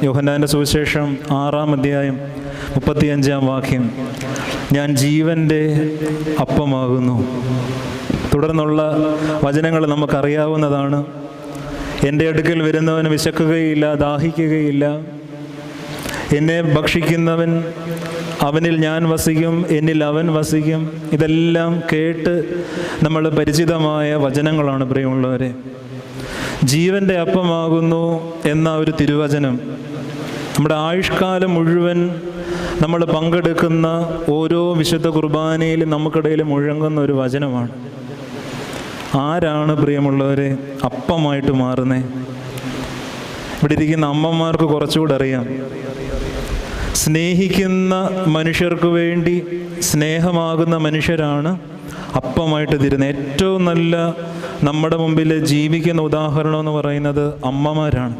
യോഹന്നാൻ്റെ സുവിശേഷം 6-ാം അധ്യായം 35-ാം വാക്യം, ഞാൻ ജീവൻ്റെ അപ്പമാകുന്നു. തുടർന്നുള്ള വചനങ്ങൾ നമുക്കറിയാവുന്നതാണ്. എൻ്റെ അടുക്കൽ വരുന്നവന് വിശക്കുകയില്ല, ദാഹിക്കുകയില്ല. എന്നെ ഭക്ഷിക്കുന്നവൻ അവനിൽ ഞാൻ വസിക്കും, എന്നിൽ അവൻ വസിക്കും. ഇതെല്ലാം കേട്ട് നമ്മൾ പരിചിതമായ വചനങ്ങളാണ് പ്രിയമുള്ളവരെ. ജീവൻ്റെ അപ്പമാകുന്നു എന്ന ഒരു തിരുവചനം നമ്മുടെ ആയുഷ്കാലം മുഴുവൻ നമ്മൾ പങ്കെടുക്കുന്ന ഓരോ വിശുദ്ധ കുർബാനയിലും നമുക്കിടയിൽ മുഴങ്ങുന്ന ഒരു വചനമാണ്. ആരാണ് പ്രിയമുള്ളവരെ അപ്പമായിട്ട് മാറുന്നേ? ഇവിടെ ഇരിക്കുന്ന അമ്മമാർക്ക് കുറച്ചുകൂടെ അറിയാം. സ്നേഹിക്കുന്ന മനുഷ്യർക്ക് വേണ്ടി സ്നേഹമാകുന്ന മനുഷ്യരാണ് അപ്പമായിട്ട് തീരുന്നത്. ഏറ്റവും നല്ല നമ്മുടെ മുമ്പിൽ ജീവിക്കുന്ന ഉദാഹരണം എന്ന് പറയുന്നത് അമ്മമാരാണ്.